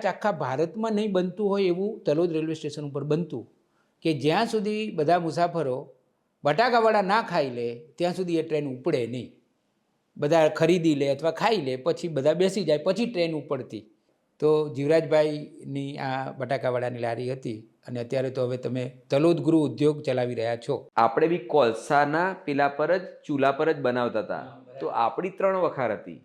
આખા ભારતમાં નહીં બનતું હોય એવું તલોદ રેલવે સ્ટેશન ઉપર બનતું કે જ્યાં સુધી બધા મુસાફરો બટાકાવાળા ના ખાઈ લે ત્યાં સુધી એ ટ્રેન ઉપડે નહીં. બધા ખરીદી લે અથવા ખાઈ લે પછી બધા બેસી જાય પછી ટ્રેન ઉપડતી. તો જીવરાજભાઈની આ બટાકાવાળાની લારી હતી અને અત્યારે તો હવે તમે તલોદ ગૃહ ઉદ્યોગ ચલાવી રહ્યા છો. આપણે બી કોલસાના પેલા પર જ ચૂલા પર જ બનાવતા હતા. તો આપણી 3 વખાર હતી.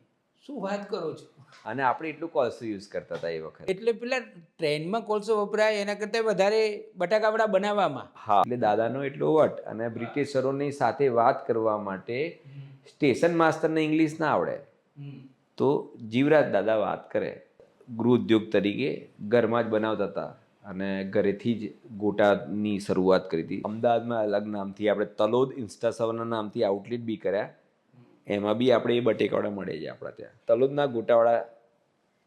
શું વાત કરો છો? અને આપણે એટલું કોલસો યુઝ કરતા હતા એ વખતે. એટલે પેલા ટ્રેનમાં કોલસો વપરાય એના કરતાં વધારે બટાકાવાળા બનાવવામાં. હા, એટલે દાદાનો એટલો વટ અને બ્રિટિશરોની સાથે વાત કરવા માટે સ્ટેશન માસ્ટરને ઇંગ્લિશ ના આવડે તો જીવરાજ દાદા વાત કરે. ગૃહ ઉદ્યોગ તરીકે ઘરમાં જ બનાવતા હતા અને ઘરેથી જ ગોટાની શરૂઆત કરી હતી. અમદાવાદમાં અલગ નામથી આપણે તલોદ ઇન્સ્ટા સવરના નામથી આઉટલેટ બી કર્યા. એમાં બી આપણે એ બટેકાવાળા મળે છે આપણા ત્યાં. તલોદના ગોટાવાળા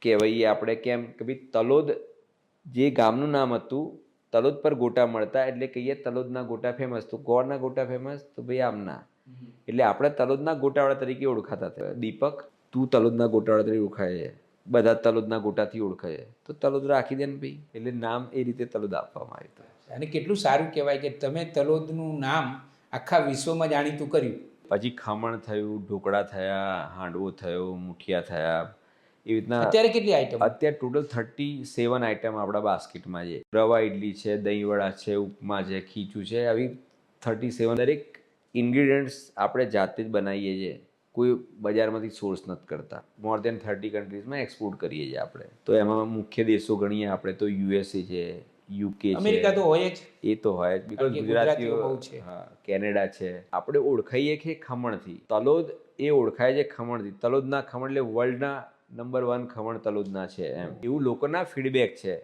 કહેવાય આપણે કેમ કે ભાઈ તલોદ જે ગામનું નામ હતું તલોદ પર ગોટા મળતા એટલે કહીએ તલોદના ગોટા ફેમસ. તો ગોળના ગોટા ફેમસ તો ભાઈ આમના. એટલે આપણે તલોદના ગોટાવાળા તરીકે ઓળખાતા હતા. દીપક તું તલોદના ગોટાવાળા તરીકે ઓળખાય છે, બધા તલોદના ગોટાથી ઓળખાય છે, તો તલોદ રાખી દે ને ભાઈ. એટલે નામ એ રીતે તલોદ આપવામાં આવ્યું હતું. અને કેટલું સારું કહેવાય કે તમે તલોદનું નામ આખા વિશ્વમાં જાણીતું કર્યું. પછી ખમણ થયું, ઢોકળા થયા, હાંડવો થયો, મુઠિયા થયા. એવી રીતના અત્યારે કેટલી આઈટમ? અત્યારે ટોટલ 37 આઈટમ આપણા બાસ્કેટમાં છે. રવા ઇડલી છે, દહીંવડા છે, ઉપમા છે, ખીચું છે, આવી 37. દરેક ઇન્ગ્રીડિયન્ટ્સ આપણે જાતે જ બનાવીએ છીએ. કોઈ બજારમાંથી સોર્સ નથી કરતા. મોર દેન 30 કન્ટ્રીઝમાં એક્સપોર્ટ કરીએ છીએ આપણે. તો એમાં મુખ્ય દેશો ગણીએ આપણે તો યુએસએ છે, યુકે છે, અમેરિકા તો હોય જ. એ તો હોય જ. બીકોઝ ગુજરાતીઓ બહુ છે. હા, કેનેડા છે. આપણે ઓળખાઈએ કે ખમણથી. તલોદ એ ઓળખાય છે ખમણથી. તલોદના ખમણ એટલે વર્લ્ડના નંબર 1 ખમણ તલોદના છે એમ એવું લોકોના ફીડબેક છે.